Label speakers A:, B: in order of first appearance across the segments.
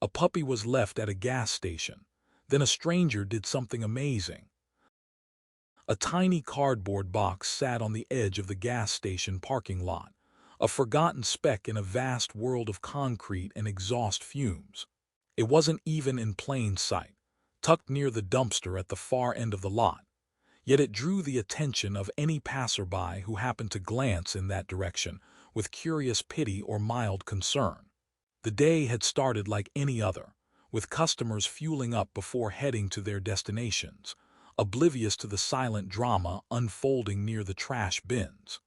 A: A puppy was left at a gas station. Then a stranger did something amazing. A tiny cardboard box sat on the edge of the gas station parking lot, a forgotten speck in a vast world of concrete and exhaust fumes. It wasn't even in plain sight, tucked near the dumpster at the far end of the lot. Yet it drew the attention of any passerby who happened to glance in that direction with curious pity or mild concern. The day had started like any other, with customers fueling up before heading to their destinations, oblivious to the silent drama unfolding near the trash bins.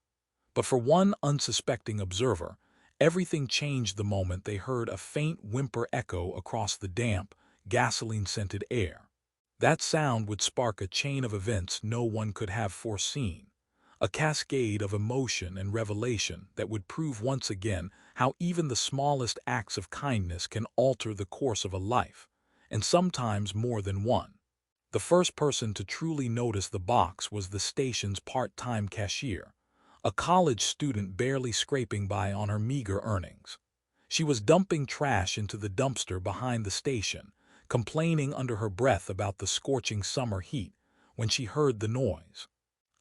A: But for one unsuspecting observer, everything changed the moment they heard a faint whimper echo across the damp, gasoline-scented air. That sound would spark a chain of events no one could have foreseen, a cascade of emotion and revelation that would prove once again how even the smallest acts of kindness can alter the course of a life, and sometimes more than one. The first person to truly notice the box was the station's part-time cashier, a college student barely scraping by on her meager earnings. She was dumping trash into the dumpster behind the station, complaining under her breath about the scorching summer heat, when she heard the noise.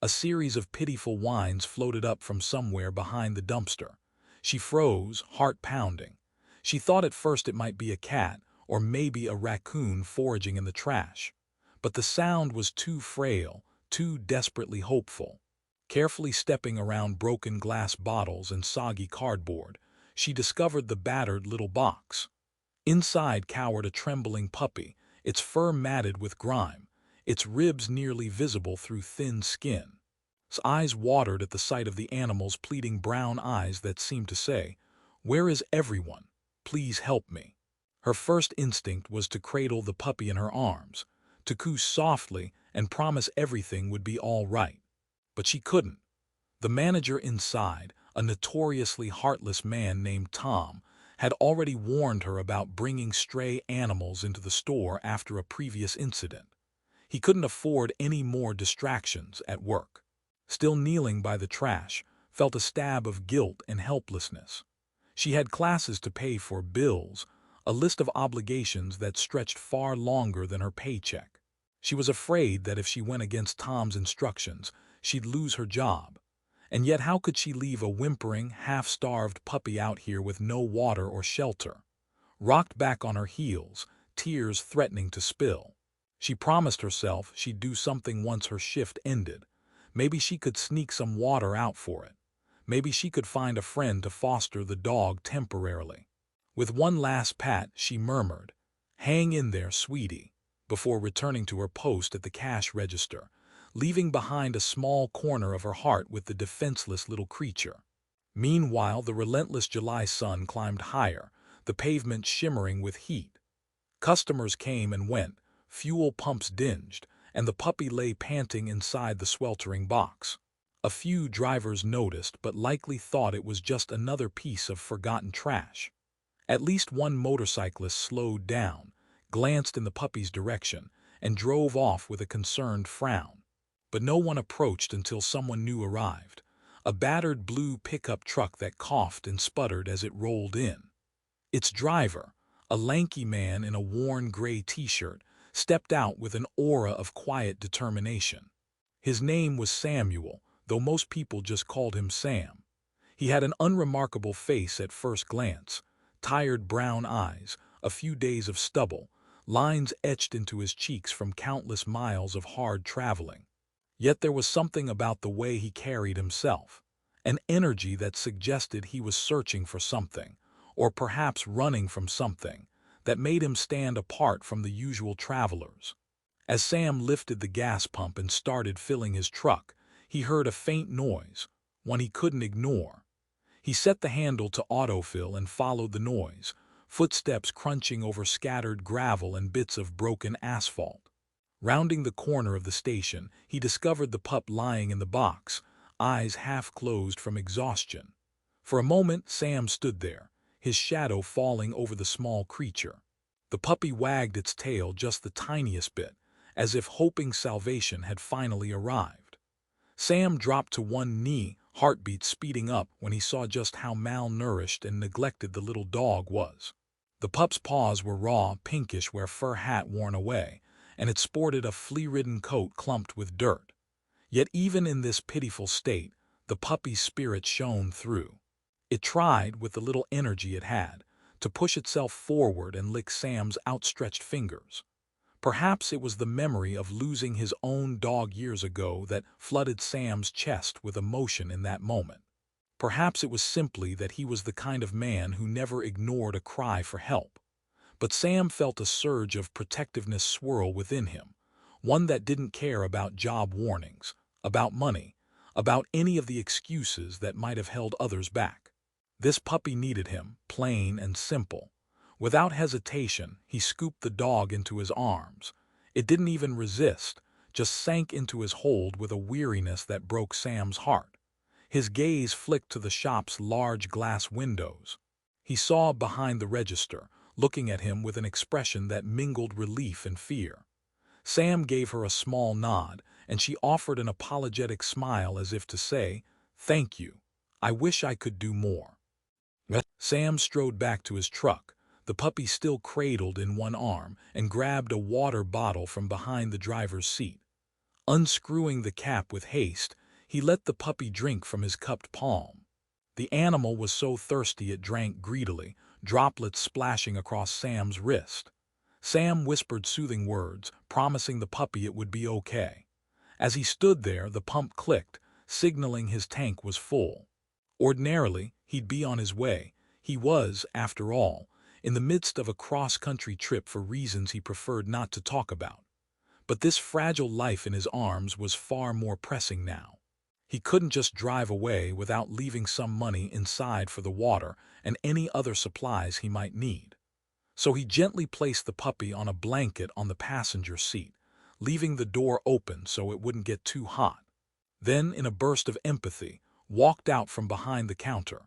A: A series of pitiful whines floated up from somewhere behind the dumpster. She froze, heart pounding. She thought at first it might be a cat, or maybe a raccoon foraging in the trash. But the sound was too frail, too desperately hopeful. Carefully stepping around broken glass bottles and soggy cardboard, she discovered the battered little box. Inside cowered a trembling puppy, its fur matted with grime, its ribs nearly visible through thin skin. His eyes watered at the sight of the animal's pleading brown eyes that seemed to say, "Where is everyone? Please help me." Her first instinct was to cradle the puppy in her arms, to coo softly and promise everything would be all right. But she couldn't. The manager inside, a notoriously heartless man named Tom, had already warned her about bringing stray animals into the store after a previous incident. He couldn't afford any more distractions at work. Still kneeling by the trash, felt a stab of guilt and helplessness. She had classes to pay for, bills, a list of obligations that stretched far longer than her paycheck. She was afraid that if she went against Tom's instructions, she'd lose her job. And yet how could she leave a whimpering, half-starved puppy out here with no water or shelter? Rocked back on her heels, tears threatening to spill. She promised herself she'd do something once her shift ended. Maybe she could sneak some water out for it. Maybe she could find a friend to foster the dog temporarily. With one last pat, she murmured, "Hang in there, sweetie," before returning to her post at the cash register, leaving behind a small corner of her heart with the defenseless little creature. Meanwhile, the relentless July sun climbed higher, the pavement shimmering with heat. Customers came and went, fuel pumps dinged, and the puppy lay panting inside the sweltering box. A few drivers noticed but likely thought it was just another piece of forgotten trash. At least one motorcyclist slowed down, glanced in the puppy's direction, and drove off with a concerned frown. But no one approached until someone new arrived, a battered blue pickup truck that coughed and sputtered as it rolled in. Its driver, a lanky man in a worn gray t-shirt, stepped out with an aura of quiet determination. His name was Samuel, though most people just called him Sam. He had an unremarkable face at first glance, tired brown eyes, a few days of stubble, lines etched into his cheeks from countless miles of hard traveling. Yet there was something about the way he carried himself, an energy that suggested he was searching for something, or perhaps running from something, that made him stand apart from the usual travelers. As Sam lifted the gas pump and started filling his truck, he heard a faint noise, one he couldn't ignore. He set the handle to autofill and followed the noise, footsteps crunching over scattered gravel and bits of broken asphalt. Rounding the corner of the station, he discovered the pup lying in the box, eyes half closed from exhaustion. For a moment, Sam stood there, his shadow falling over the small creature. The puppy wagged its tail just the tiniest bit, as if hoping salvation had finally arrived. Sam dropped to one knee, heartbeat speeding up when he saw just how malnourished and neglected the little dog was. The pup's paws were raw, pinkish where fur hat worn away, and it sported a flea-ridden coat clumped with dirt. Yet even in this pitiful state, the puppy's spirit shone through. It tried, with the little energy it had, to push itself forward and lick Sam's outstretched fingers. Perhaps it was the memory of losing his own dog years ago that flooded Sam's chest with emotion in that moment. Perhaps it was simply that he was the kind of man who never ignored a cry for help. But Sam felt a surge of protectiveness swirl within him, one that didn't care about job warnings, about money, about any of the excuses that might have held others back. This puppy needed him, plain and simple. Without hesitation, he scooped the dog into his arms. It didn't even resist, just sank into his hold with a weariness that broke Sam's heart. His gaze flicked to the shop's large glass windows. He saw behind the register, looking at him with an expression that mingled relief and fear. Sam gave her a small nod, and she offered an apologetic smile as if to say, "Thank you. I wish I could do more." Sam strode back to his truck, the puppy still cradled in one arm, and grabbed a water bottle from behind the driver's seat. Unscrewing the cap with haste, he let the puppy drink from his cupped palm. The animal was so thirsty it drank greedily, droplets splashing across Sam's wrist. Sam whispered soothing words, promising the puppy it would be okay. As he stood there, the pump clicked, signaling his tank was full. Ordinarily, he'd be on his way. He was, after all, in the midst of a cross-country trip for reasons he preferred not to talk about. But this fragile life in his arms was far more pressing now. He couldn't just drive away without leaving some money inside for the water and any other supplies he might need. So he gently placed the puppy on a blanket on the passenger seat, leaving the door open so it wouldn't get too hot. Then, in a burst of empathy, walked out from behind the counter,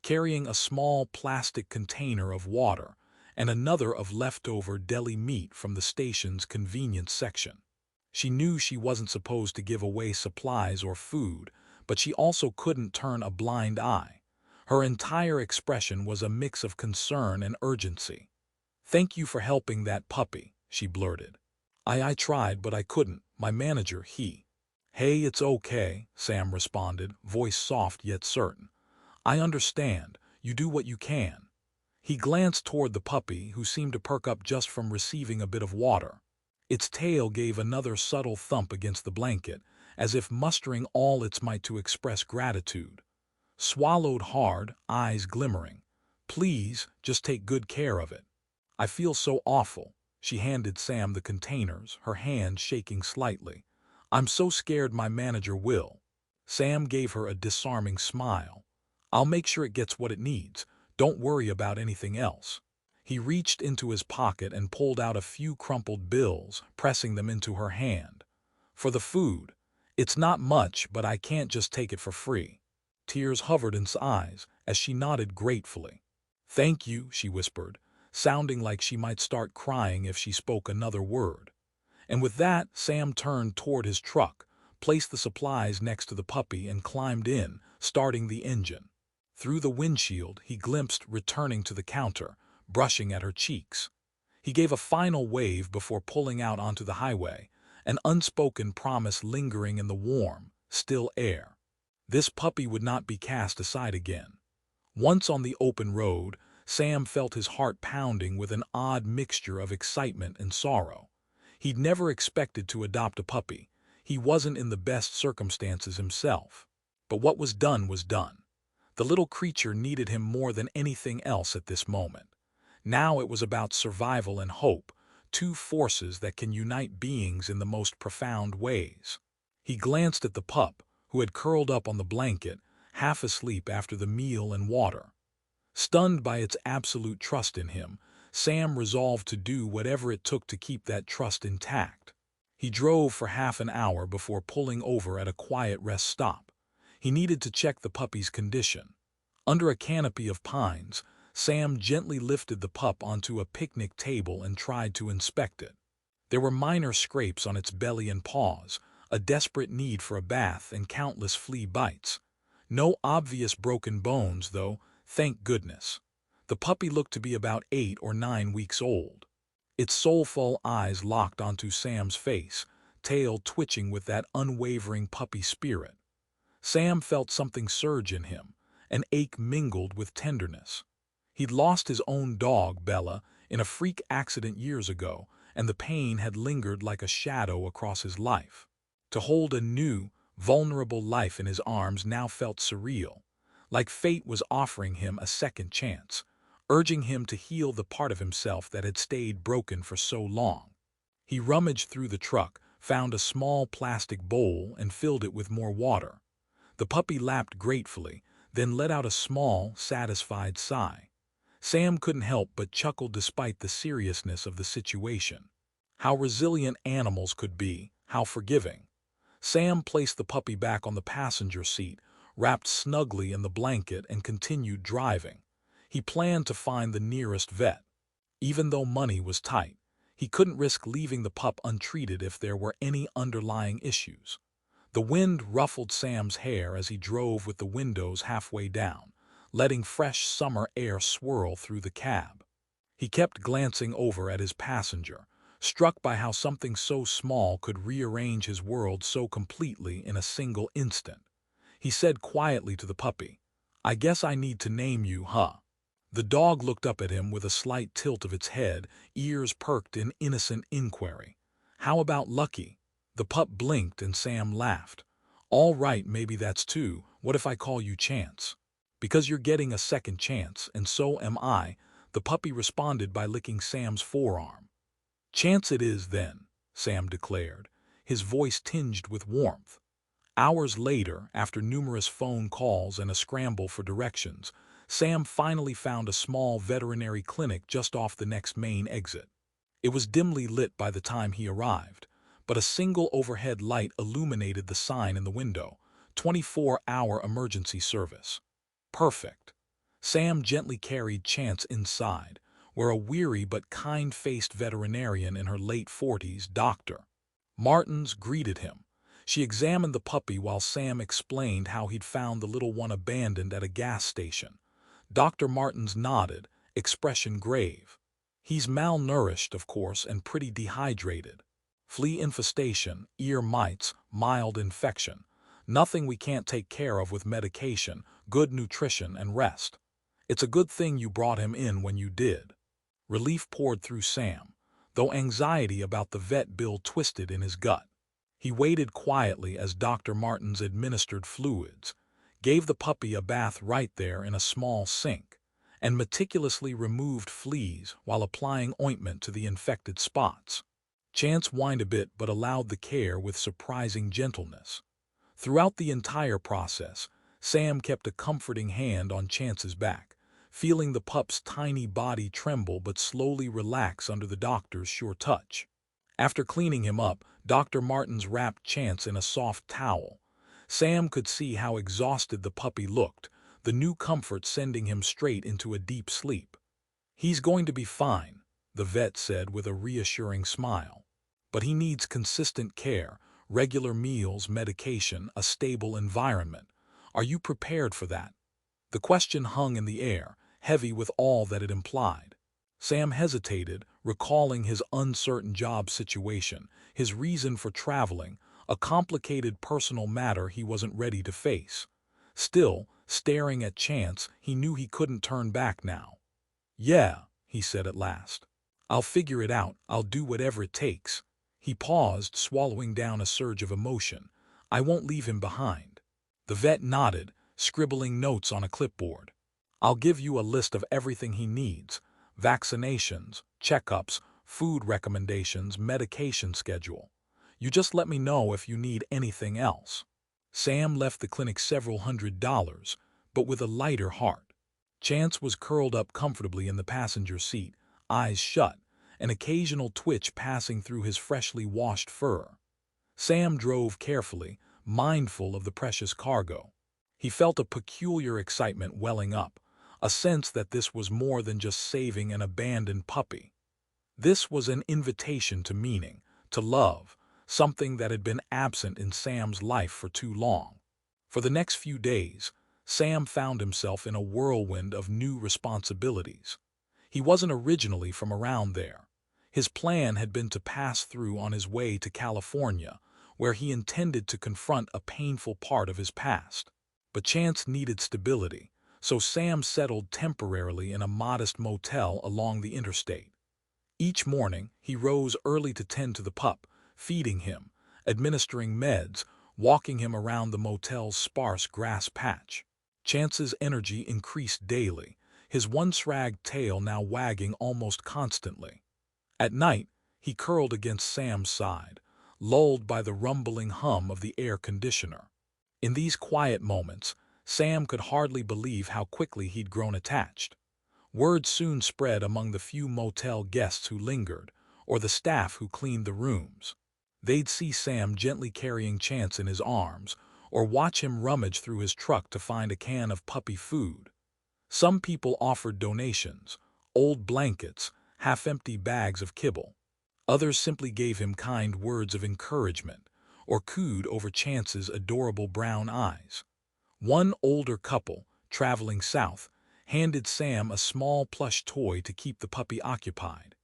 A: carrying a small plastic container of water and another of leftover deli meat from the station's convenience section. She knew she wasn't supposed to give away supplies or food, but she also couldn't turn a blind eye. Her entire expression was a mix of concern and urgency. "Thank you for helping that puppy," she blurted. I tried, but I couldn't. My manager, he—" "Hey, it's okay," Sam responded, voice soft yet certain. "I understand. You do what you can." He glanced toward the puppy, who seemed to perk up just from receiving a bit of water. Its tail gave another subtle thump against the blanket, as if mustering all its might to express gratitude. Swallowed hard, eyes glimmering. "Please, just take good care of it." "I feel so awful." She handed Sam the containers, her hand shaking slightly. "I'm so scared my manager will." Sam gave her a disarming smile. "I'll make sure it gets what it needs. Don't worry about anything else." He reached into his pocket and pulled out a few crumpled bills, pressing them into her hand. "For the food. It's not much, but I can't just take it for free." Tears hovered in his eyes as she nodded gratefully. "Thank you," she whispered, sounding like she might start crying if she spoke another word. And with that, Sam turned toward his truck, placed the supplies next to the puppy and climbed in, starting the engine. Through the windshield, he glimpsed returning to the counter, brushing at her cheeks. He gave a final wave before pulling out onto the highway, an unspoken promise lingering in the warm, still air. This puppy would not be cast aside again. Once on the open road, Sam felt his heart pounding with an odd mixture of excitement and sorrow. He'd never expected to adopt a puppy. He wasn't in the best circumstances himself. But what was done was done. The little creature needed him more than anything else at this moment. Now it was about survival and hope, two forces that can unite beings in the most profound ways. He glanced at the pup, who had curled up on the blanket, half asleep after the meal and water. Stunned by its absolute trust in him, Sam resolved to do whatever it took to keep that trust intact. He drove for half an hour before pulling over at a quiet rest stop. He needed to check the puppy's condition. Under a canopy of pines, Sam gently lifted the pup onto a picnic table and tried to inspect it. There were minor scrapes on its belly and paws, a desperate need for a bath, and countless flea bites. No obvious broken bones, though, thank goodness. The puppy looked to be about 8 or 9 weeks old. Its soulful eyes locked onto Sam's face, tail twitching with that unwavering puppy spirit. Sam felt something surge in him, an ache mingled with tenderness. He'd lost his own dog, Bella, in a freak accident years ago, and the pain had lingered like a shadow across his life. To hold a new, vulnerable life in his arms now felt surreal, like fate was offering him a second chance, urging him to heal the part of himself that had stayed broken for so long. He rummaged through the truck, found a small plastic bowl, and filled it with more water. The puppy lapped gratefully, then let out a small, satisfied sigh. Sam couldn't help but chuckle despite the seriousness of the situation. How resilient animals could be, how forgiving. Sam placed the puppy back on the passenger seat, wrapped snugly in the blanket, and continued driving. He planned to find the nearest vet. Even though money was tight, he couldn't risk leaving the pup untreated if there were any underlying issues. The wind ruffled Sam's hair as he drove with the windows halfway down, letting fresh summer air swirl through the cab. He kept glancing over at his passenger, struck by how something so small could rearrange his world so completely in a single instant. He said quietly to the puppy, "I guess I need to name you, huh?" The dog looked up at him with a slight tilt of its head, ears perked in innocent inquiry. "How about Lucky?" The pup blinked and Sam laughed. "All right, maybe that's two. What if I call you Chance?" "Because you're getting a second chance, and so am I," the puppy responded by licking Sam's forearm. "Chance it is, then," Sam declared, his voice tinged with warmth. Hours later, after numerous phone calls and a scramble for directions, Sam finally found a small veterinary clinic just off the next main exit. It was dimly lit by the time he arrived, but a single overhead light illuminated the sign in the window, 24-hour emergency service. Perfect. Sam gently carried Chance inside, where a weary but kind-faced veterinarian in her late 40s, Dr. Martins, greeted him. She examined the puppy while Sam explained how he'd found the little one abandoned at a gas station. Dr. Martins nodded, expression grave. "He's malnourished, of course, and pretty dehydrated. Flea infestation, ear mites, mild infection. Nothing we can't take care of with medication, good nutrition, and rest. It's a good thing you brought him in when you did." Relief poured through Sam, though anxiety about the vet bill twisted in his gut. He waited quietly as Dr. Martins administered fluids, gave the puppy a bath right there in a small sink, and meticulously removed fleas while applying ointment to the infected spots. Chance whined a bit but allowed the care with surprising gentleness. Throughout the entire process, Sam kept a comforting hand on Chance's back, feeling the pup's tiny body tremble but slowly relax under the doctor's sure touch. After cleaning him up, Dr. Martins wrapped Chance in a soft towel. Sam could see how exhausted the puppy looked, the new comfort sending him straight into a deep sleep. "He's going to be fine," the vet said with a reassuring smile. "But he needs consistent care, regular meals, medication, a stable environment. Are you prepared for that?" The question hung in the air, heavy with all that it implied. Sam hesitated, recalling his uncertain job situation, his reason for traveling, a complicated personal matter he wasn't ready to face. Still, staring at Chance, he knew he couldn't turn back now. "Yeah," he said at last. "I'll figure it out, I'll do whatever it takes." He paused, swallowing down a surge of emotion. "I won't leave him behind." The vet nodded, scribbling notes on a clipboard. "I'll give you a list of everything he needs: vaccinations, checkups, food recommendations, medication schedule. You just let me know if you need anything else." Sam left the clinic several $100s, but with a lighter heart. Chance was curled up comfortably in the passenger seat, eyes shut, an occasional twitch passing through his freshly washed fur. Sam drove carefully, mindful of the precious cargo. He felt a peculiar excitement welling up, a sense that this was more than just saving an abandoned puppy. This was an invitation to meaning, to love, something that had been absent in Sam's life for too long. For the next few days, Sam found himself in a whirlwind of new responsibilities. He wasn't originally from around there. His plan had been to pass through on his way to California, where he intended to confront a painful part of his past. But Chance needed stability, so Sam settled temporarily in a modest motel along the interstate. Each morning, he rose early to tend to the pup, feeding him, administering meds, walking him around the motel's sparse grass patch. Chance's energy increased daily, his once-ragged tail now wagging almost constantly. At night, he curled against Sam's side, lulled by the rumbling hum of the air conditioner. In these quiet moments, Sam could hardly believe how quickly he'd grown attached. Word soon spread among the few motel guests who lingered, or the staff who cleaned the rooms. They'd see Sam gently carrying Chance in his arms, or watch him rummage through his truck to find a can of puppy food. Some people offered donations, old blankets, half-empty bags of kibble. Others simply gave him kind words of encouragement, or cooed over Chance's adorable brown eyes. One older couple, traveling south, handed Sam a small plush toy to keep the puppy occupied.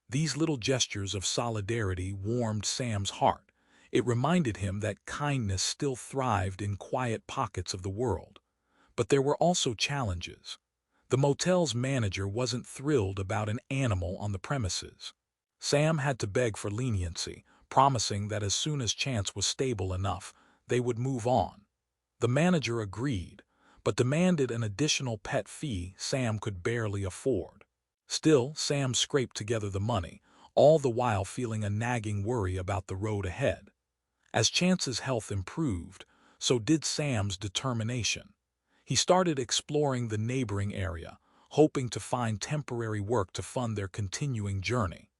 A: These little gestures of solidarity warmed Sam's heart. It reminded him that kindness still thrived in quiet pockets of the world. But there were also challenges. The motel's manager wasn't thrilled about an animal on the premises. Sam had to beg for leniency, promising that as soon as Chance was stable enough, they would move on. The manager agreed, but demanded an additional pet fee Sam could barely afford. Still, Sam scraped together the money, all the while feeling a nagging worry about the road ahead. As Chance's health improved, so did Sam's determination. He started exploring the neighboring area, hoping to find temporary work to fund their continuing journey.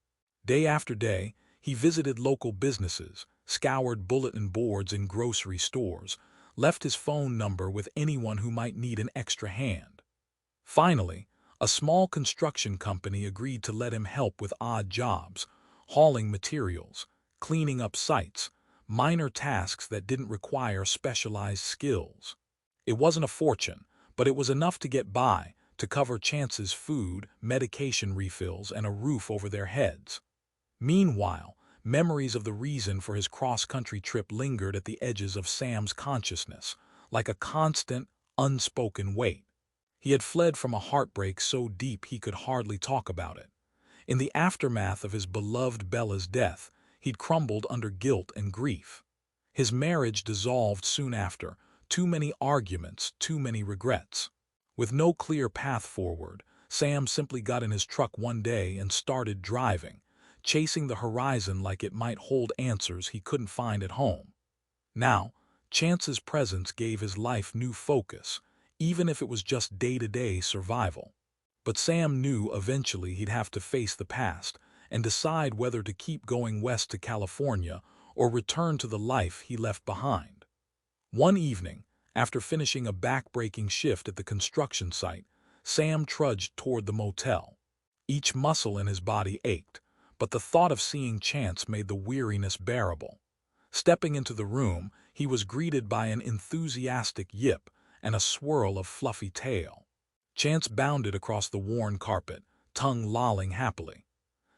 A: Day after day, he visited local businesses, scoured bulletin boards in grocery stores, left his phone number with anyone who might need an extra hand. Finally, a small construction company agreed to let him help with odd jobs, hauling materials, cleaning up sites, minor tasks that didn't require specialized skills. It wasn't a fortune, but it was enough to get by, to cover Chance's food, medication refills, and a roof over their heads. Meanwhile, memories of the reason for his cross-country trip lingered at the edges of Sam's consciousness, like a constant, unspoken weight. He had fled from a heartbreak so deep he could hardly talk about it. In the aftermath of his beloved Bella's death, he'd crumbled under guilt and grief. His marriage dissolved soon after, too many arguments, too many regrets. With no clear path forward, Sam simply got in his truck one day and started driving, chasing the horizon like it might hold answers he couldn't find at home. Now, Chance's presence gave his life new focus, even if it was just day-to-day survival. But Sam knew eventually he'd have to face the past and decide whether to keep going west to California or return to the life he left behind. One evening, after finishing a back-breaking shift at the construction site, Sam trudged toward the motel. Each muscle in his body ached, but the thought of seeing Chance made the weariness bearable. Stepping into the room, he was greeted by an enthusiastic yip and a swirl of fluffy tail. Chance bounded across the worn carpet, tongue lolling happily.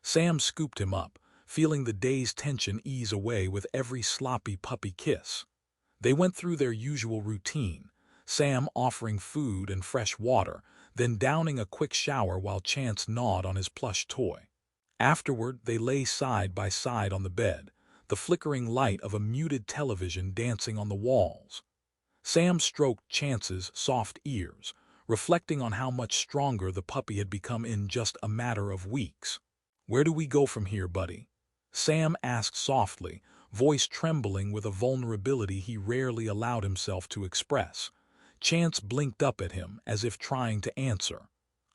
A: Sam scooped him up, feeling the day's tension ease away with every sloppy puppy kiss. They went through their usual routine, Sam offering food and fresh water, then downing a quick shower while Chance gnawed on his plush toy. Afterward, they lay side by side on the bed, the flickering light of a muted television dancing on the walls. Sam stroked Chance's soft ears, reflecting on how much stronger the puppy had become in just a matter of weeks. "Where do we go from here, buddy?" Sam asked softly, voice trembling with a vulnerability he rarely allowed himself to express. Chance blinked up at him as if trying to answer.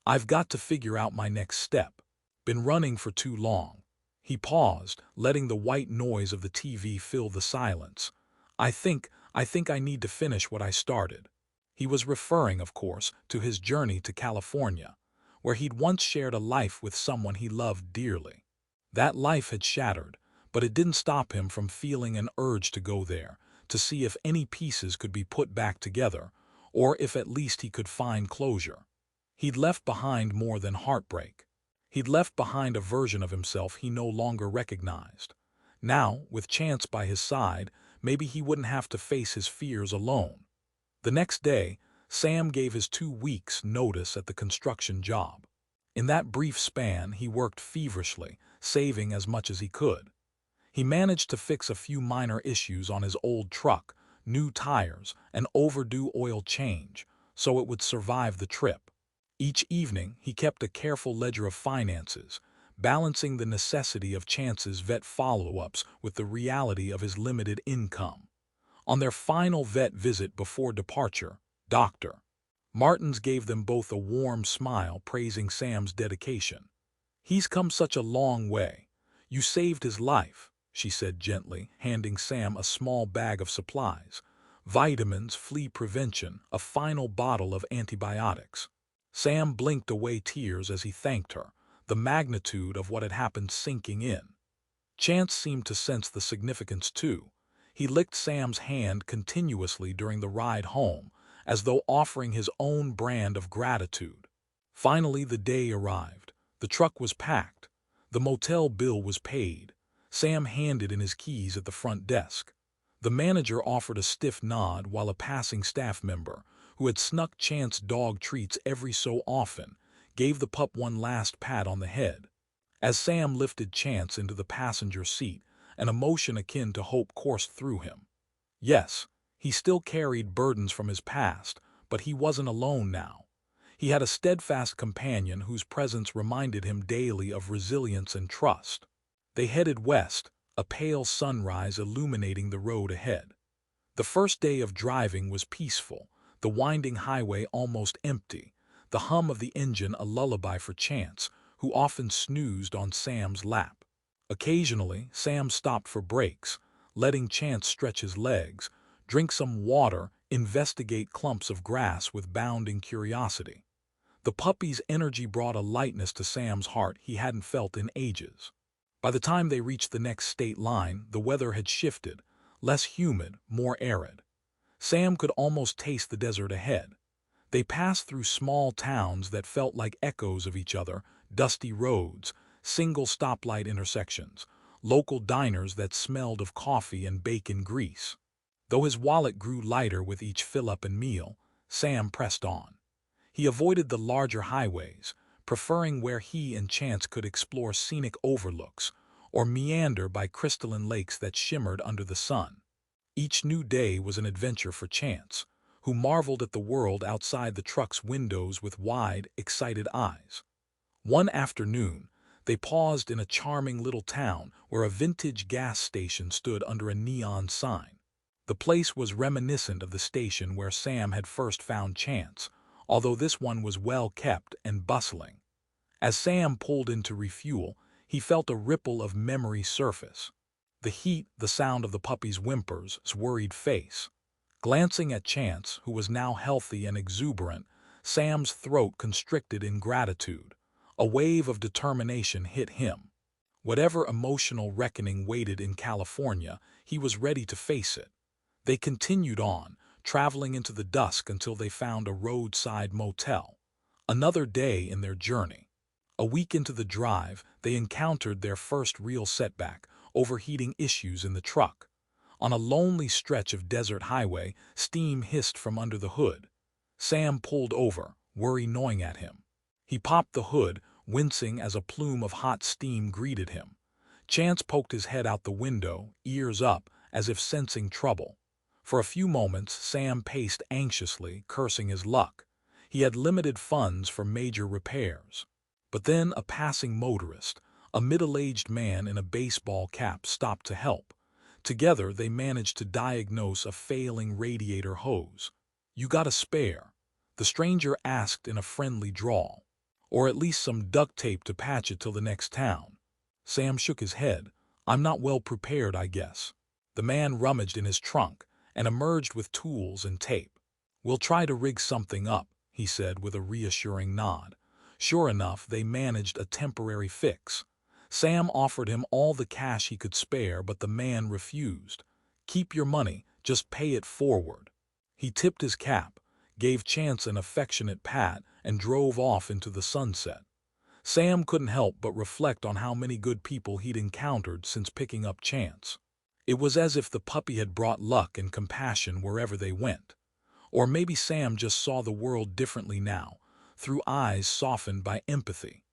A: "I've got to figure out my next step. Been running for too long." He paused, letting the white noise of the TV fill the silence. I think I need to finish what I started." He was referring, of course, to his journey to California, where he'd once shared a life with someone he loved dearly. That life had shattered, but it didn't stop him from feeling an urge to go there, to see if any pieces could be put back together, or if at least he could find closure. He'd left behind more than heartbreak. He'd left behind a version of himself he no longer recognized. Now, with Chance by his side, maybe he wouldn't have to face his fears alone. The next day, Sam gave his 2 weeks' notice at the construction job. In that brief span, he worked feverishly, saving as much as he could. He managed to fix a few minor issues on his old truck, new tires, and overdue oil change, so it would survive the trip. Each evening, he kept a careful ledger of finances, balancing the necessity of Chance's vet follow-ups with the reality of his limited income. On their final vet visit before departure, Dr. Martins gave them both a warm smile praising Sam's dedication. "He's come such a long way. You saved his life," she said gently, handing Sam a small bag of supplies. Vitamins, flea prevention, a final bottle of antibiotics. Sam blinked away tears as he thanked her, the magnitude of what had happened sinking in. Chance seemed to sense the significance too. He licked Sam's hand continuously during the ride home, as though offering his own brand of gratitude. Finally, the day arrived. The truck was packed. The motel bill was paid. Sam handed in his keys at the front desk. The manager offered a stiff nod while a passing staff member, who had snuck Chance dog treats every so often, gave the pup one last pat on the head. As Sam lifted Chance into the passenger seat, an emotion akin to hope coursed through him. Yes, he still carried burdens from his past, but he wasn't alone now. He had a steadfast companion whose presence reminded him daily of resilience and trust. They headed west, a pale sunrise illuminating the road ahead. The first day of driving was peaceful, the winding highway almost empty, the hum of the engine a lullaby for Chance, who often snoozed on Sam's lap. Occasionally, Sam stopped for breaks, letting Chance stretch his legs, drink some water, investigate clumps of grass with bounding curiosity. The puppy's energy brought a lightness to Sam's heart he hadn't felt in ages. By the time they reached the next state line, the weather had shifted, less humid, more arid. Sam could almost taste the desert ahead. They passed through small towns that felt like echoes of each other, dusty roads, single stoplight intersections, local diners that smelled of coffee and bacon grease. Though his wallet grew lighter with each fill-up and meal, Sam pressed on. He avoided the larger highways, preferring where he and Chance could explore scenic overlooks or meander by crystalline lakes that shimmered under the sun. Each new day was an adventure for Chance, who marveled at the world outside the truck's windows with wide, excited eyes. One afternoon, they paused in a charming little town where a vintage gas station stood under a neon sign. The place was reminiscent of the station where Sam had first found Chance, although this one was well kept and bustling. As Sam pulled in to refuel, he felt a ripple of memory surface. The heat, the sound of the puppy's whimpers, his worried face. Glancing at Chance, who was now healthy and exuberant, Sam's throat constricted in gratitude. A wave of determination hit him. Whatever emotional reckoning waited in California, he was ready to face it. They continued on, traveling into the dusk until they found a roadside motel. Another day in their journey. A week into the drive, they encountered their first real setback, overheating issues in the truck. On a lonely stretch of desert highway, steam hissed from under the hood. Sam pulled over, worry gnawing at him. He popped the hood, wincing as a plume of hot steam greeted him. Chance poked his head out the window, ears up, as if sensing trouble. For a few moments, Sam paced anxiously, cursing his luck. He had limited funds for major repairs. But then a passing motorist, a middle-aged man in a baseball cap, stopped to help. Together, they managed to diagnose a failing radiator hose. "You got a spare?" the stranger asked in a friendly drawl. "Or at least some duct tape to patch it till the next town?" Sam shook his head. "I'm not well prepared, I guess." The man rummaged in his trunk and emerged with tools and tape. "We'll try to rig something up," he said with a reassuring nod. Sure enough, they managed a temporary fix. Sam offered him all the cash he could spare, but the man refused. "Keep your money, just pay it forward." He tipped his cap, gave Chance an affectionate pat, and drove off into the sunset. Sam couldn't help but reflect on how many good people he'd encountered since picking up Chance. It was as if the puppy had brought luck and compassion wherever they went. Or maybe Sam just saw the world differently now, through eyes softened by empathy.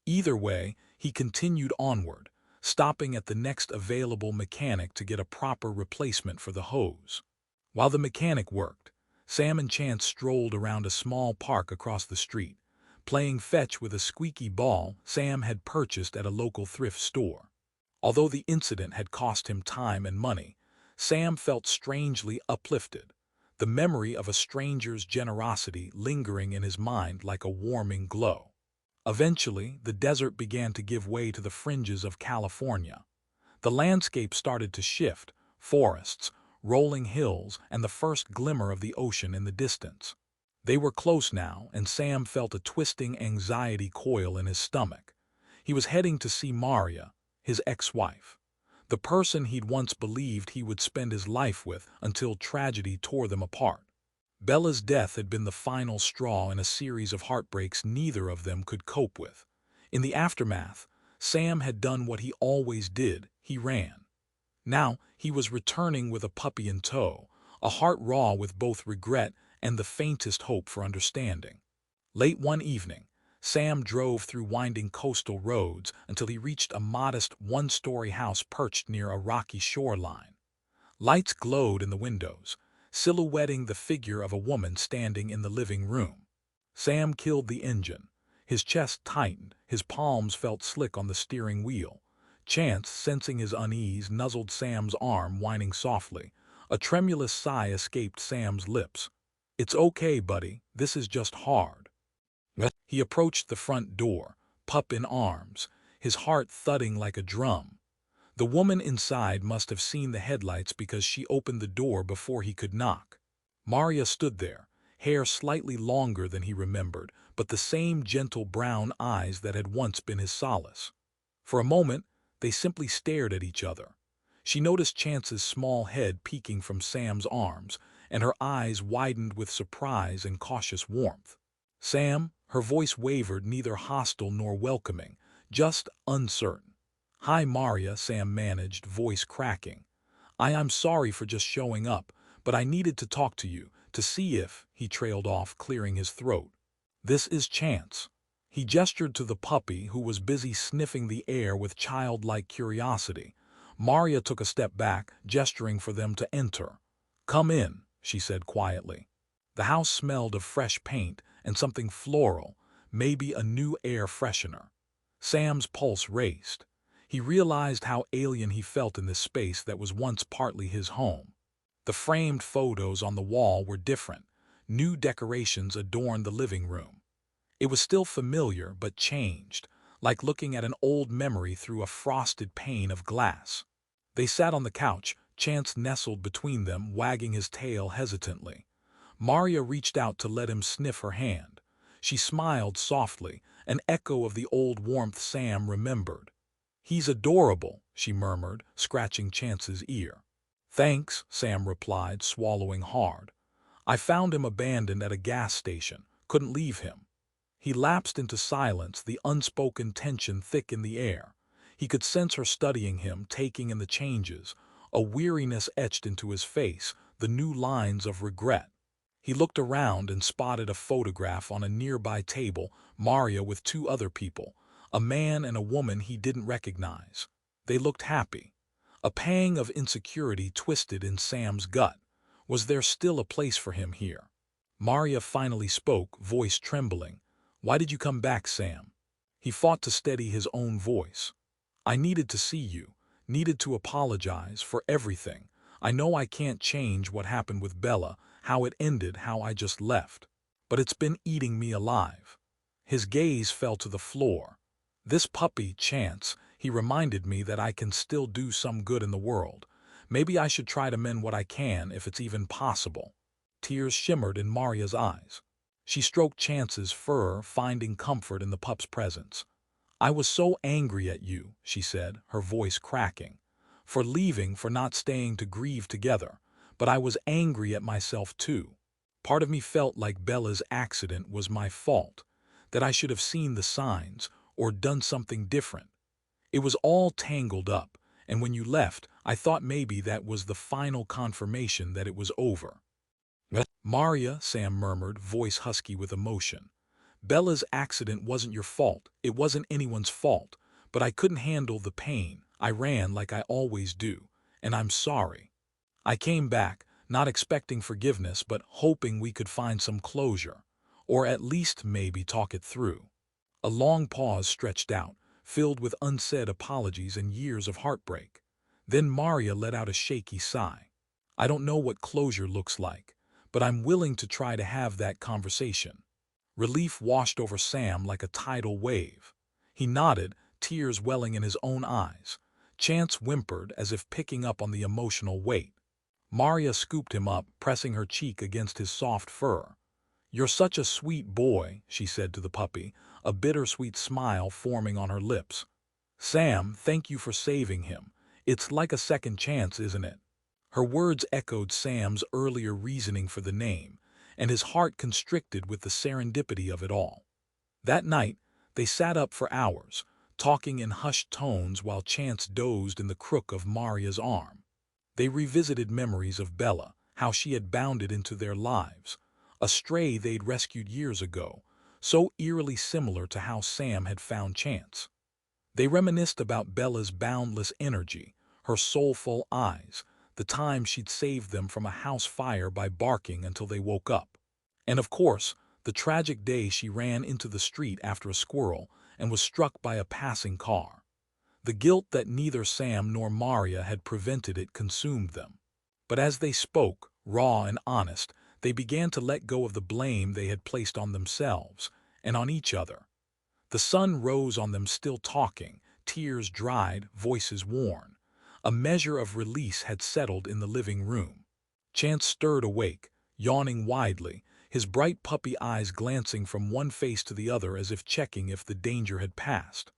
A: Either way, he continued onward, stopping at the next available mechanic to get a proper replacement for the hose. While the mechanic worked, Sam and Chance strolled around a small park across the street, playing fetch with a squeaky ball Sam had purchased at a local thrift store. Although the incident had cost him time and money, Sam felt strangely uplifted, the memory of a stranger's generosity lingering in his mind like a warming glow. Eventually, the desert began to give way to the fringes of California. The landscape started to shift, forests, rolling hills, and the first glimmer of the ocean in the distance. They were close now, and Sam felt a twisting anxiety coil in his stomach. He was heading to see Maria, his ex-wife, the person he'd once believed he would spend his life with until tragedy tore them apart. Bella's death had been the final straw in a series of heartbreaks neither of them could cope with. In the aftermath, Sam had done what he always did: he ran. Now, he was returning with a puppy in tow, a heart raw with both regret and the faintest hope for understanding. Late one evening, Sam drove through winding coastal roads until he reached a modest one-story house perched near a rocky shoreline. Lights glowed in the windows, silhouetting the figure of a woman standing in the living room. Sam killed the engine. His chest tightened, his palms felt slick on the steering wheel. Chance, sensing his unease, nuzzled Sam's arm, whining softly. A tremulous sigh escaped Sam's lips. "It's okay, buddy. This is just hard." He approached the front door, pup in arms, his heart thudding like a drum. The woman inside must have seen the headlights because she opened the door before he could knock. Maria stood there, hair slightly longer than he remembered, but the same gentle brown eyes that had once been his solace. For a moment, they simply stared at each other. She noticed Chance's small head peeking from Sam's arms, and her eyes widened with surprise and cautious warmth. "Sam," her voice wavered, neither hostile nor welcoming, just uncertain. "Hi, Maria," Sam managed, voice cracking. I'm sorry for just showing up, but I needed to talk to you, to see if," he trailed off, clearing his throat. "This is Chance." He gestured to the puppy, who was busy sniffing the air with childlike curiosity. Maria took a step back, gesturing for them to enter. "Come in," she said quietly. The house smelled of fresh paint and something floral, maybe a new air freshener. Sam's pulse raced. He realized how alien he felt in this space that was once partly his home. The framed photos on the wall were different. New decorations adorned the living room. It was still familiar, but changed, like looking at an old memory through a frosted pane of glass. They sat on the couch, Chance nestled between them, wagging his tail hesitantly. Maria reached out to let him sniff her hand. She smiled softly, an echo of the old warmth Sam remembered. "He's adorable," she murmured, scratching Chance's ear. "Thanks," Sam replied, swallowing hard. "I found him abandoned at a gas station. Couldn't leave him." He lapsed into silence, the unspoken tension thick in the air. He could sense her studying him, taking in the changes. A weariness etched into his face, the new lines of regret. He looked around and spotted a photograph on a nearby table, Maria with two other people, a man and a woman he didn't recognize. They looked happy. A pang of insecurity twisted in Sam's gut. Was there still a place for him here? Maria finally spoke, voice trembling. "Why did you come back, Sam?" He fought to steady his own voice. "I needed to see you, needed to apologize for everything. I know I can't change what happened with Bella, how it ended, how I just left. But it's been eating me alive." His gaze fell to the floor. "This puppy, Chance, he reminded me that I can still do some good in the world. Maybe I should try to mend what I can, if it's even possible." Tears shimmered in Maria's eyes. She stroked Chance's fur, finding comfort in the pup's presence. "I was so angry at you," she said, her voice cracking. "For leaving, for not staying to grieve together. But I was angry at myself too." Part of me felt like Bella's accident was my fault, that I should have seen the signs or done something different. It was all tangled up, and when you left, I thought maybe that was the final confirmation that it was over. Maria, Sam murmured, voice husky with emotion. Bella's accident wasn't your fault. It wasn't anyone's fault. But I couldn't handle the pain. I ran like I always do. And I'm sorry. I came back, not expecting forgiveness, but hoping we could find some closure. Or at least maybe talk it through. A long pause stretched out, filled with unsaid apologies and years of heartbreak. Then Maria let out a shaky sigh. I don't know what closure looks like, but I'm willing to try to have that conversation. Relief washed over Sam like a tidal wave. He nodded, tears welling in his own eyes. Chance whimpered as if picking up on the emotional weight. Maria scooped him up, pressing her cheek against his soft fur. "You're such a sweet boy," she said to the puppy, a bittersweet smile forming on her lips. "Sam, thank you for saving him. It's like a second chance, isn't it?" Her words echoed Sam's earlier reasoning for the name, and his heart constricted with the serendipity of it all. That night, they sat up for hours, talking in hushed tones while Chance dozed in the crook of Maria's arm. They revisited memories of Bella, how she had bounded into their lives, a stray they'd rescued years ago, so eerily similar to how Sam had found Chance. They reminisced about Bella's boundless energy, her soulful eyes, the time she'd saved them from a house fire by barking until they woke up. And of course, the tragic day she ran into the street after a squirrel and was struck by a passing car. The guilt that neither Sam nor Maria had prevented it consumed them. But as they spoke, raw and honest, they began to let go of the blame they had placed on themselves and on each other. The sun rose on them still talking, tears dried, voices worn. A measure of release had settled in the living room. Chance stirred awake, yawning widely, his bright puppy eyes glancing from one face to the other as if checking if the danger had passed.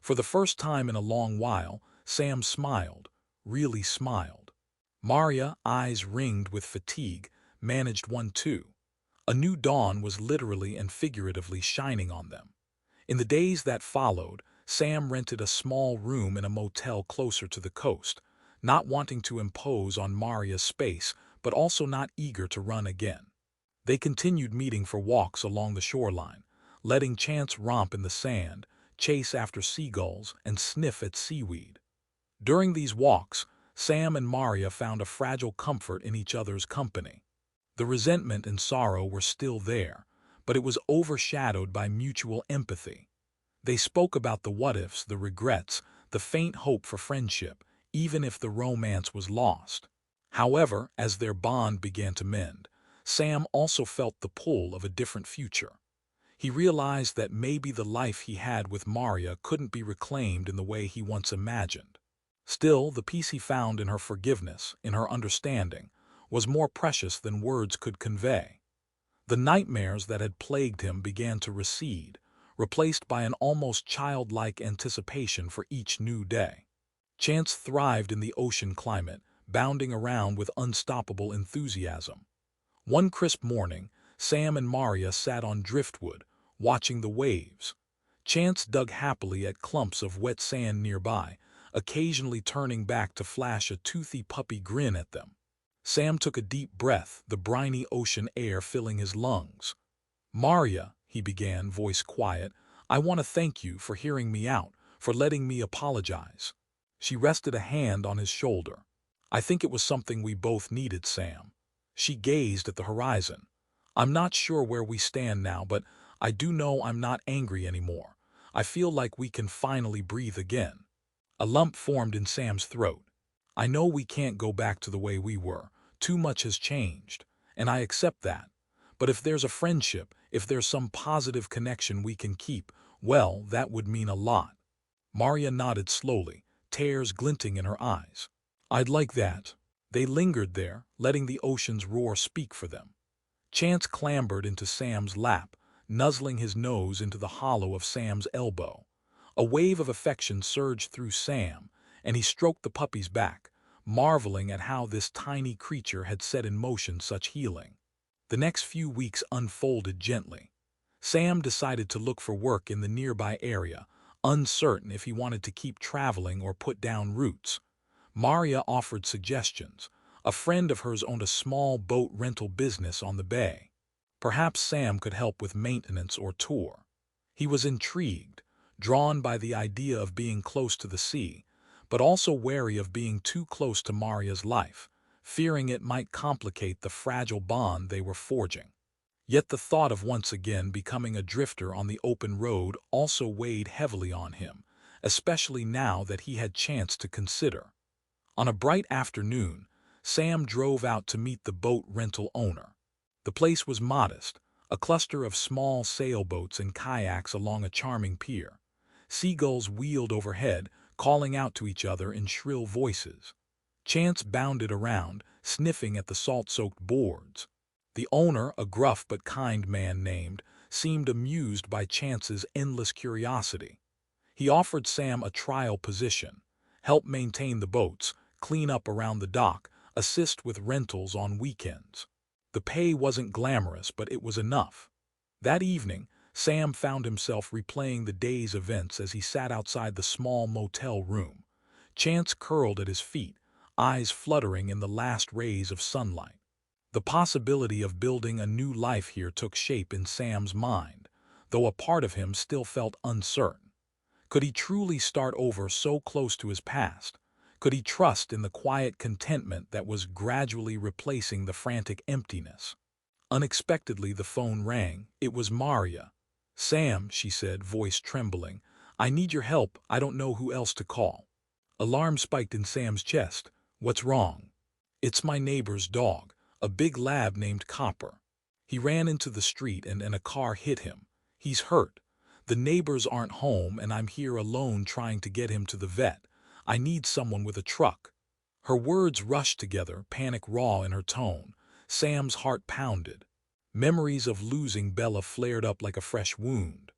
A: For the first time in a long while, Sam smiled, really smiled. Maria, eyes ringed with fatigue, managed one too. A new dawn was literally and figuratively shining on them. In the days that followed, Sam rented a small room in a motel closer to the coast, not wanting to impose on Maria's space, but also not eager to run again. They continued meeting for walks along the shoreline, letting Chance romp in the sand, chase after seagulls, and sniff at seaweed. During these walks, Sam and Maria found a fragile comfort in each other's company. The resentment and sorrow were still there, but it was overshadowed by mutual empathy. They spoke about the what-ifs, the regrets, the faint hope for friendship, even if the romance was lost. However, as their bond began to mend, Sam also felt the pull of a different future. He realized that maybe the life he had with Maria couldn't be reclaimed in the way he once imagined. Still, the peace he found in her forgiveness, in her understanding, was more precious than words could convey. The nightmares that had plagued him began to recede, replaced by an almost childlike anticipation for each new day. Chance thrived in the ocean climate, bounding around with unstoppable enthusiasm. One crisp morning, Sam and Maria sat on driftwood, watching the waves. Chance dug happily at clumps of wet sand nearby, occasionally turning back to flash a toothy puppy grin at them. Sam took a deep breath, the briny ocean air filling his lungs. "Maria," he began, voice quiet, "I want to thank you for hearing me out, for letting me apologize." She rested a hand on his shoulder. "I think it was something we both needed, Sam." She gazed at the horizon. "I'm not sure where we stand now, but I do know I'm not angry anymore. I feel like we can finally breathe again." A lump formed in Sam's throat. "I know we can't go back to the way we were. Too much has changed, and I accept that. But if there's a friendship, if there's some positive connection we can keep, well, that would mean a lot." Maria nodded slowly, tears glinting in her eyes. "I'd like that." They lingered there, letting the ocean's roar speak for them. Chance clambered into Sam's lap, nuzzling his nose into the hollow of Sam's elbow. A wave of affection surged through Sam, and he stroked the puppy's back, marveling at how this tiny creature had set in motion such healing. The next few weeks unfolded gently. Sam decided to look for work in the nearby area, uncertain if he wanted to keep traveling or put down roots. Maria offered suggestions. A friend of hers owned a small boat rental business on the bay. Perhaps Sam could help with maintenance or tour. He was intrigued, drawn by the idea of being close to the sea, but also wary of being too close to Maria's life, fearing it might complicate the fragile bond they were forging. Yet the thought of once again becoming a drifter on the open road also weighed heavily on him, especially now that he had chance to consider. On a bright afternoon, Sam drove out to meet the boat rental owner. The place was modest, a cluster of small sailboats and kayaks along a charming pier. Seagulls wheeled overhead, calling out to each other in shrill voices. Chance bounded around, sniffing at the salt-soaked boards. The owner, a gruff but kind man named, seemed amused by Chance's endless curiosity. He offered Sam a trial position, help maintain the boats, clean up around the dock, assist with rentals on weekends. The pay wasn't glamorous, but it was enough. That evening, Sam found himself replaying the day's events as he sat outside the small motel room. Chance curled at his feet, eyes fluttering in the last rays of sunlight. The possibility of building a new life here took shape in Sam's mind, though a part of him still felt uncertain. Could he truly start over so close to his past? Could he trust in the quiet contentment that was gradually replacing the frantic emptiness? Unexpectedly, the phone rang. It was Maria. "Sam," she said, voice trembling, "I need your help. I don't know who else to call." Alarm spiked in Sam's chest. "What's wrong?" "It's my neighbor's dog, a big lab named Copper. He ran into the street and a car hit him. He's hurt. The neighbors aren't home and I'm here alone trying to get him to the vet. I need someone with a truck." Her words rushed together, panic raw in her tone. Sam's heart pounded. Memories of losing Bella flared up like a fresh wound.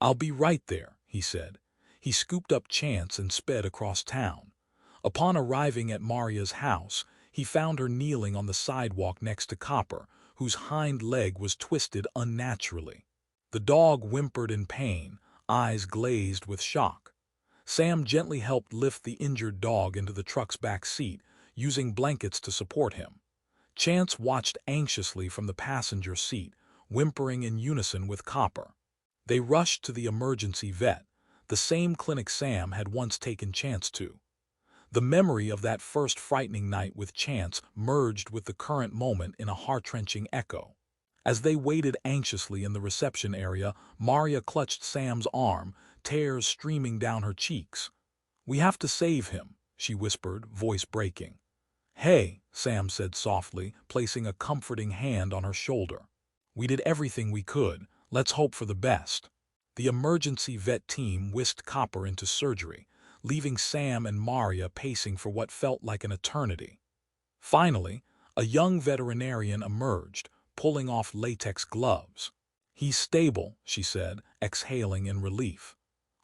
A: "I'll be right there," he said. He scooped up Chance and sped across town. Upon arriving at Maria's house, he found her kneeling on the sidewalk next to Copper, whose hind leg was twisted unnaturally. The dog whimpered in pain, eyes glazed with shock. Sam gently helped lift the injured dog into the truck's back seat, using blankets to support him. Chance watched anxiously from the passenger seat, whimpering in unison with Copper. They rushed to the emergency vet, the same clinic Sam had once taken Chance to. The memory of that first frightening night with Chance merged with the current moment in a heart-wrenching echo. As they waited anxiously in the reception area, Maria clutched Sam's arm, tears streaming down her cheeks. "We have to save him," she whispered, voice breaking. "Hey," Sam said softly, placing a comforting hand on her shoulder. "We did everything we could. Let's hope for the best." The emergency vet team whisked Copper into surgery, leaving Sam and Maria pacing for what felt like an eternity. Finally, a young veterinarian emerged, pulling off latex gloves. "He's stable," she said, exhaling in relief.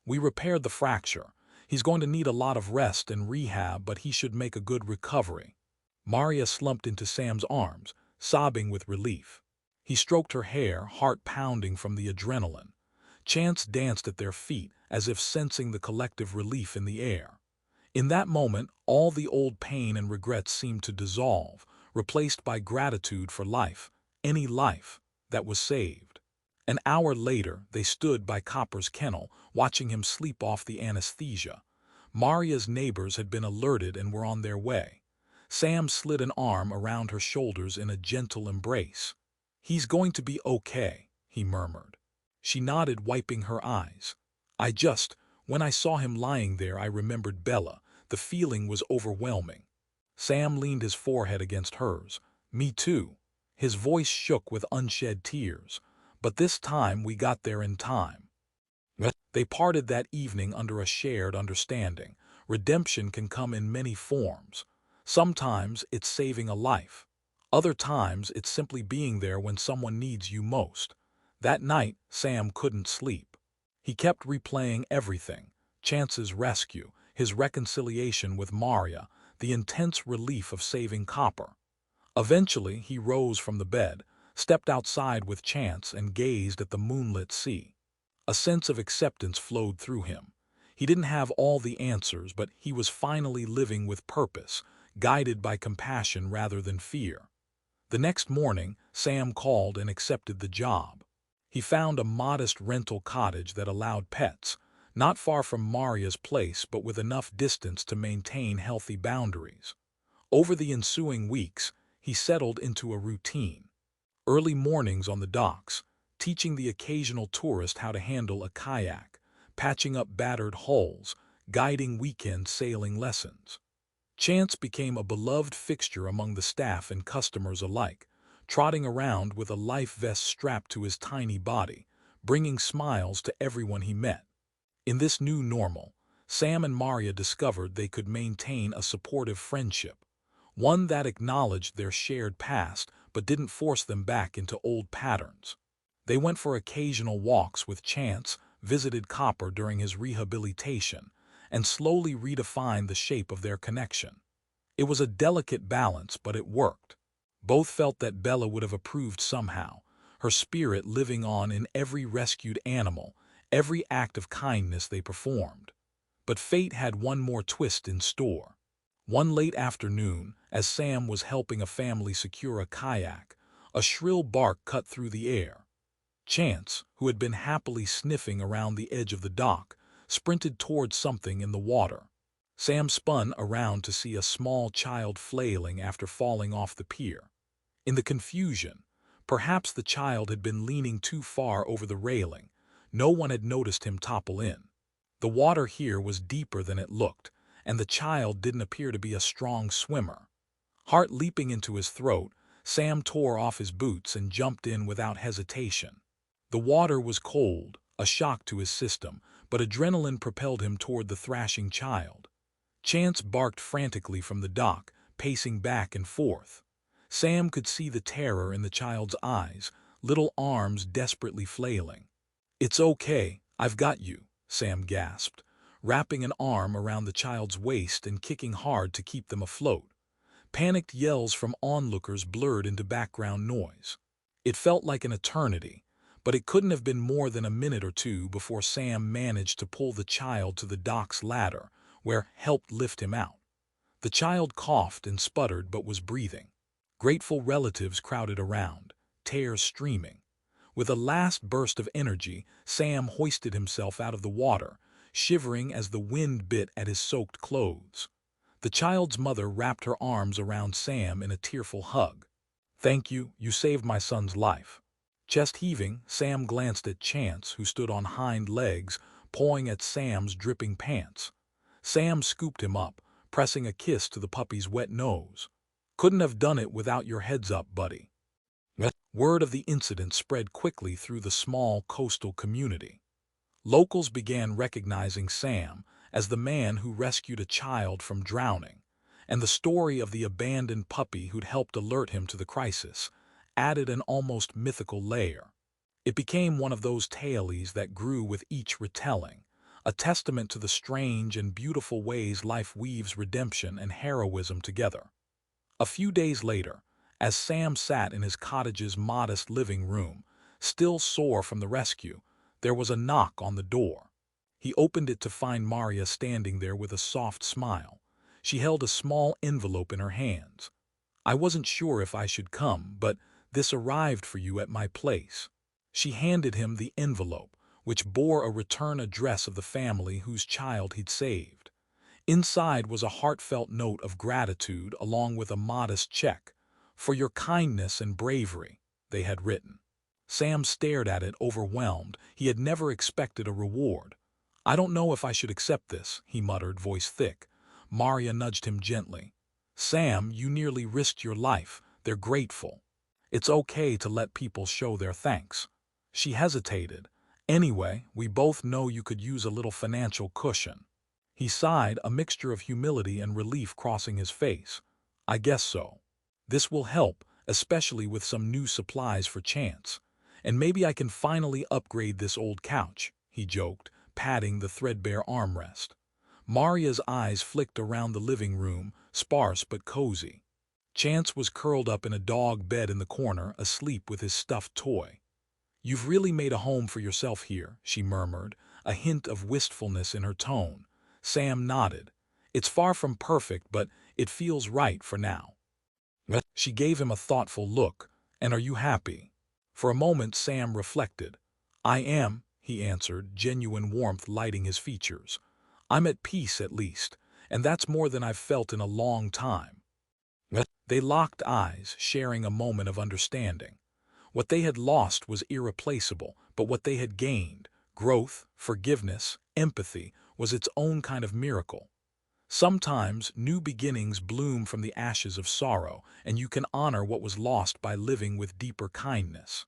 A: "We repaired the fracture. He's going to need a lot of rest and rehab, but he should make a good recovery." Maria slumped into Sam's arms, sobbing with relief. He stroked her hair, heart pounding from the adrenaline. Chance danced at their feet, as if sensing the collective relief in the air. In that moment, all the old pain and regrets seemed to dissolve, replaced by gratitude for life, any life, that was saved. An hour later, they stood by Copper's kennel, watching him sleep off the anesthesia. Maria's neighbors had been alerted and were on their way. Sam slid an arm around her shoulders in a gentle embrace. "He's going to be okay," he murmured. She nodded, wiping her eyes. When I saw him lying there, I remembered Bella. The feeling was overwhelming." Sam leaned his forehead against hers. "Me too." His voice shook with unshed tears. "But this time we got there in time." They parted that evening under a shared understanding. Redemption can come in many forms. Sometimes it's saving a life. Other times it's simply being there when someone needs you most. That night, Sam couldn't sleep. He kept replaying everything: Chance's rescue, his reconciliation with Maria, the intense relief of saving Copper. Eventually, he rose from the bed, stepped outside with Chance and gazed at the moonlit sea. A sense of acceptance flowed through him. He didn't have all the answers, but he was finally living with purpose, guided by compassion rather than fear. The next morning, Sam called and accepted the job. He found a modest rental cottage that allowed pets, not far from Maria's place but with enough distance to maintain healthy boundaries. Over the ensuing weeks, he settled into a routine. Early mornings on the docks, teaching the occasional tourist how to handle a kayak, patching up battered hulls, guiding weekend sailing lessons. Chance became a beloved fixture among the staff and customers alike, trotting around with a life vest strapped to his tiny body, bringing smiles to everyone he met. In this new normal, Sam and Maria discovered they could maintain a supportive friendship, one that acknowledged their shared past but didn't force them back into old patterns. They went for occasional walks with Chance, visited Copper during his rehabilitation, and slowly redefined the shape of their connection. It was a delicate balance, but it worked. Both felt that Bella would have approved somehow, her spirit living on in every rescued animal, every act of kindness they performed. But fate had one more twist in store. One late afternoon, as Sam was helping a family secure a kayak, a shrill bark cut through the air. Chance, who had been happily sniffing around the edge of the dock, sprinted towards something in the water. Sam spun around to see a small child flailing after falling off the pier. In the confusion, perhaps the child had been leaning too far over the railing. No one had noticed him topple in. The water here was deeper than it looked, and the child didn't appear to be a strong swimmer. Heart leaping into his throat, Sam tore off his boots and jumped in without hesitation. The water was cold, a shock to his system, but adrenaline propelled him toward the thrashing child. Chance barked frantically from the dock, pacing back and forth. Sam could see the terror in the child's eyes, little arms desperately flailing. "It's okay, I've got you," Sam gasped, wrapping an arm around the child's waist and kicking hard to keep them afloat. Panicked yells from onlookers blurred into background noise. It felt like an eternity, but it couldn't have been more than a minute or two before Sam managed to pull the child to the dock's ladder, where help lift him out. The child coughed and sputtered but was breathing. Grateful relatives crowded around, tears streaming. With a last burst of energy, Sam hoisted himself out of the water, shivering as the wind bit at his soaked clothes. The child's mother wrapped her arms around Sam in a tearful hug. "Thank you, you saved my son's life." Chest heaving, Sam glanced at Chance, who stood on hind legs, pawing at Sam's dripping pants. Sam scooped him up, pressing a kiss to the puppy's wet nose. "Couldn't have done it without your heads up, buddy." Word of the incident spread quickly through the small coastal community. Locals began recognizing Sam as the man who rescued a child from drowning, and the story of the abandoned puppy who'd helped alert him to the crisis added an almost mythical layer. It became one of those tales that grew with each retelling, a testament to the strange and beautiful ways life weaves redemption and heroism together. A few days later, as Sam sat in his cottage's modest living room, still sore from the rescue, there was a knock on the door. He opened it to find Maria standing there with a soft smile. She held a small envelope in her hands. "I wasn't sure if I should come, but this arrived for you at my place." She handed him the envelope, which bore a return address of the family whose child he'd saved. Inside was a heartfelt note of gratitude along with a modest check. "For your kindness and bravery," they had written. Sam stared at it, overwhelmed. He had never expected a reward. "I don't know if I should accept this," he muttered, voice thick. Maria nudged him gently. "Sam, you nearly risked your life. They're grateful. It's okay to let people show their thanks." She hesitated. "Anyway, we both know you could use a little financial cushion." He sighed, a mixture of humility and relief crossing his face. "I guess so. This will help, especially with some new supplies for Chance. And maybe I can finally upgrade this old couch," he joked, patting the threadbare armrest. Maria's eyes flicked around the living room, sparse but cozy. Chance was curled up in a dog bed in the corner, asleep with his stuffed toy. "You've really made a home for yourself here," she murmured, a hint of wistfulness in her tone. Sam nodded. "It's far from perfect, but it feels right for now." She gave him a thoughtful look. "And are you happy?" For a moment Sam reflected. "I am," he answered, genuine warmth lighting his features. "I'm at peace at least, and that's more than I've felt in a long time." They locked eyes, sharing a moment of understanding. What they had lost was irreplaceable, but what they had gained, growth, forgiveness, empathy, was its own kind of miracle. Sometimes new beginnings bloom from the ashes of sorrow, and you can honor what was lost by living with deeper kindness.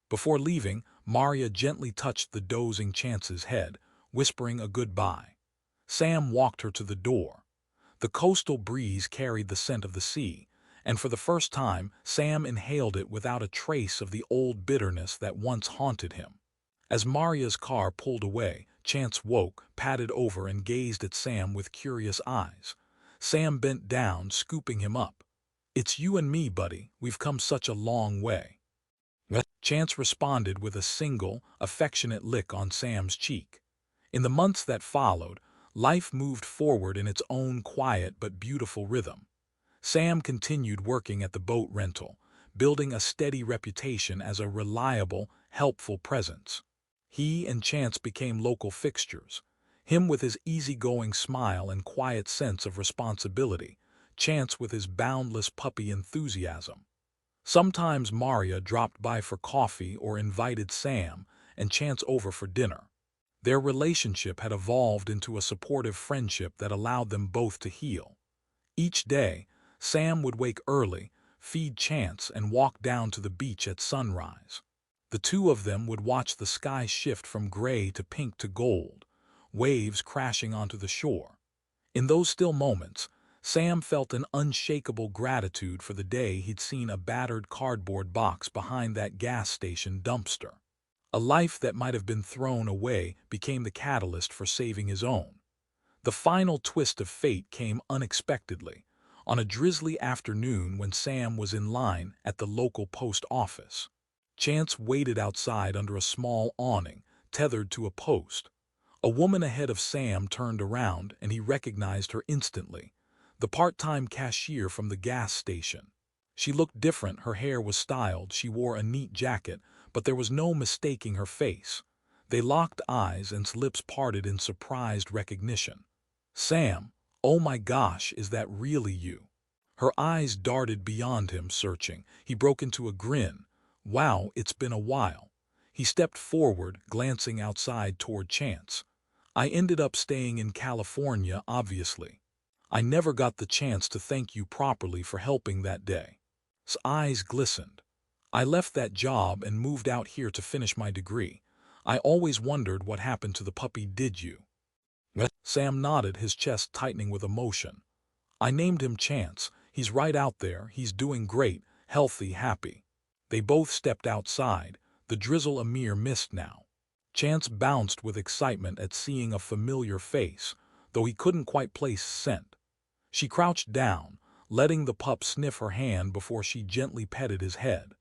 A: Before leaving, Maria gently touched the dozing Chance's head, whispering a goodbye. Sam walked her to the door. The coastal breeze carried the scent of the sea, and for the first time Sam inhaled it without a trace of the old bitterness that once haunted him. As Maria's car pulled away, Chance woke, padded over, and gazed at Sam with curious eyes. Sam bent down, scooping him up. "It's you and me, buddy. We've come such a long way." Chance responded with a single, affectionate lick on Sam's cheek. In the months that followed, life moved forward in its own quiet but beautiful rhythm. Sam continued working at the boat rental, building a steady reputation as a reliable, helpful presence. He and Chance became local fixtures. Him with his easygoing smile and quiet sense of responsibility, Chance with his boundless puppy enthusiasm. Sometimes Maria dropped by for coffee or invited Sam and Chance over for dinner. Their relationship had evolved into a supportive friendship that allowed them both to heal. Each day, Sam would wake early, feed Chance, and walk down to the beach at sunrise. The two of them would watch the sky shift from gray to pink to gold, waves crashing onto the shore. In those still moments, Sam felt an unshakable gratitude for the day he'd seen a battered cardboard box behind that gas station dumpster. A life that might have been thrown away became the catalyst for saving his own. The final twist of fate came unexpectedly, on a drizzly afternoon when Sam was in line at the local post office. Chance waited outside under a small awning, tethered to a post. A woman ahead of Sam turned around, and he recognized her instantly, the part-time cashier from the gas station. She looked different, her hair was styled, she wore a neat jacket, but there was no mistaking her face. They locked eyes and lips parted in surprised recognition. "Sam, oh my gosh, is that really you?" Her eyes darted beyond him, searching. He broke into a grin. "Wow, it's been a while." He stepped forward, glancing outside toward Chance. "I ended up staying in California, obviously. I never got the chance to thank you properly for helping that day." His eyes glistened. "I left that job and moved out here to finish my degree. I always wondered what happened to the puppy. Did you?" Sam nodded, his chest tightening with emotion. "I named him Chance. He's right out there. He's doing great, healthy, happy." They both stepped outside, the drizzle a mere mist now. Chance bounced with excitement at seeing a familiar face, though he couldn't quite place scent. She crouched down, letting the pup sniff her hand before she gently petted his head.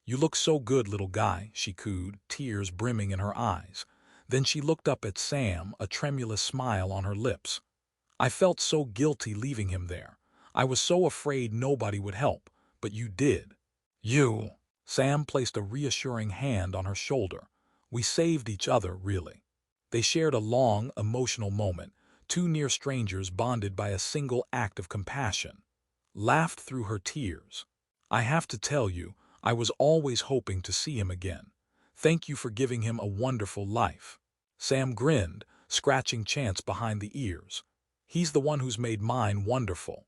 A: "You look so good, little guy," she cooed, tears brimming in her eyes. Then she looked up at Sam, a tremulous smile on her lips. "I felt so guilty leaving him there. I was so afraid nobody would help, but you did." "You." Sam placed a reassuring hand on her shoulder. "We saved each other, really." They shared a long, emotional moment, two near strangers bonded by a single act of compassion. Laughed through her tears. "I have to tell you, I was always hoping to see him again. Thank you for giving him a wonderful life." Sam grinned, scratching Chance behind the ears. "He's the one who's made mine wonderful."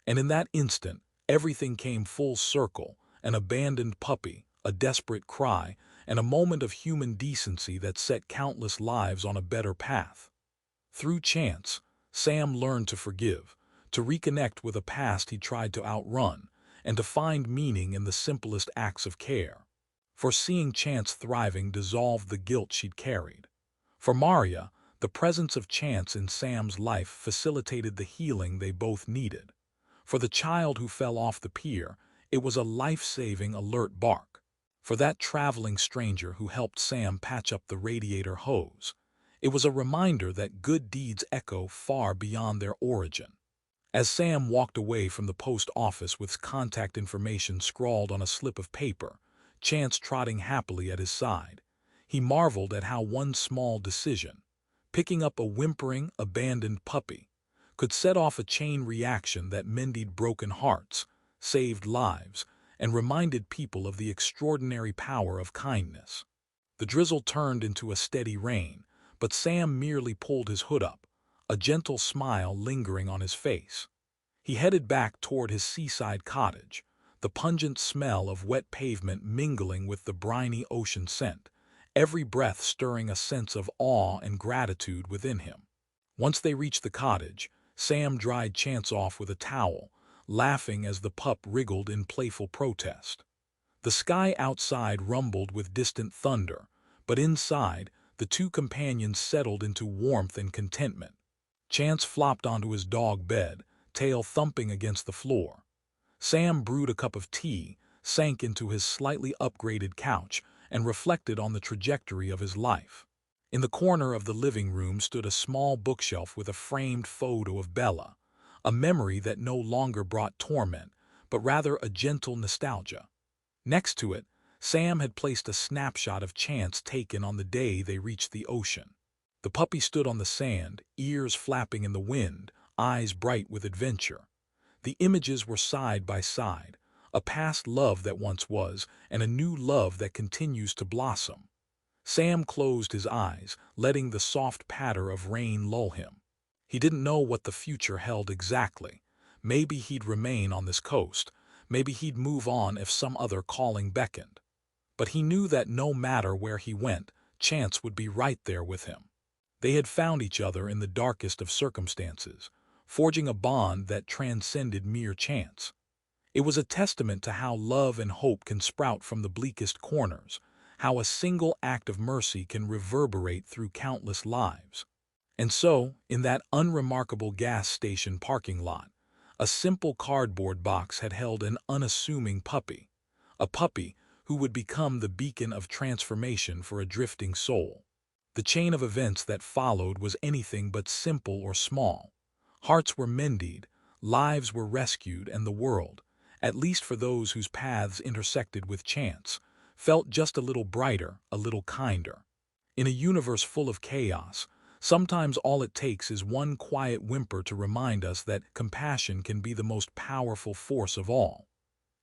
A: And in that instant, everything came full circle, an abandoned puppy, a desperate cry, and a moment of human decency that set countless lives on a better path. Through Chance, Sam learned to forgive, to reconnect with a past he tried to outrun, and to find meaning in the simplest acts of care. For seeing Chance thriving dissolved the guilt she'd carried. For Maria, the presence of Chance in Sam's life facilitated the healing they both needed. For the child who fell off the pier, it was a life-saving alert bark. For that traveling stranger who helped Sam patch up the radiator hose, it was a reminder that good deeds echo far beyond their origin. As Sam walked away from the post office with contact information scrawled on a slip of paper, Chance trotting happily at his side, he marveled at how one small decision, picking up a whimpering, abandoned puppy, could set off a chain reaction that mended broken hearts, saved lives, and reminded people of the extraordinary power of kindness. The drizzle turned into a steady rain, but Sam merely pulled his hood up, a gentle smile lingering on his face. He headed back toward his seaside cottage, the pungent smell of wet pavement mingling with the briny ocean scent, every breath stirring a sense of awe and gratitude within him. Once they reached the cottage, Sam dried Chance off with a towel, laughing as the pup wriggled in playful protest. The sky outside rumbled with distant thunder, but inside, the two companions settled into warmth and contentment. Chance flopped onto his dog bed, tail thumping against the floor. Sam brewed a cup of tea, sank into his slightly upgraded couch, and reflected on the trajectory of his life. In the corner of the living room stood a small bookshelf with a framed photo of Bella, a memory that no longer brought torment, but rather a gentle nostalgia. Next to it, Sam had placed a snapshot of Chance taken on the day they reached the ocean. The puppy stood on the sand, ears flapping in the wind, eyes bright with adventure. The images were side by side, a past love that once was, and a new love that continues to blossom. Sam closed his eyes, letting the soft patter of rain lull him. He didn't know what the future held exactly. Maybe he'd remain on this coast. Maybe he'd move on if some other calling beckoned. But he knew that no matter where he went, Chance would be right there with him. They had found each other in the darkest of circumstances, forging a bond that transcended mere chance. It was a testament to how love and hope can sprout from the bleakest corners, how a single act of mercy can reverberate through countless lives. And so, in that unremarkable gas station parking lot, a simple cardboard box had held an unassuming puppy, a puppy who would become the beacon of transformation for a drifting soul. The chain of events that followed was anything but simple or small. Hearts were mended, lives were rescued, and the world, at least for those whose paths intersected with Chance, felt just a little brighter, a little kinder. In a universe full of chaos, sometimes all it takes is one quiet whimper to remind us that compassion can be the most powerful force of all.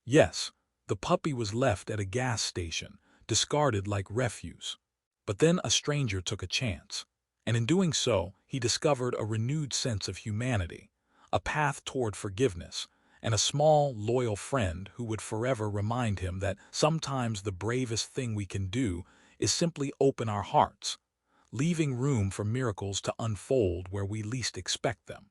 A: Yes, the puppy was left at a gas station, discarded like refuse. But then a stranger took a chance, and in doing so, he discovered a renewed sense of humanity, a path toward forgiveness, and a small, loyal friend who would forever remind him that sometimes the bravest thing we can do is simply open our hearts, leaving room for miracles to unfold where we least expect them.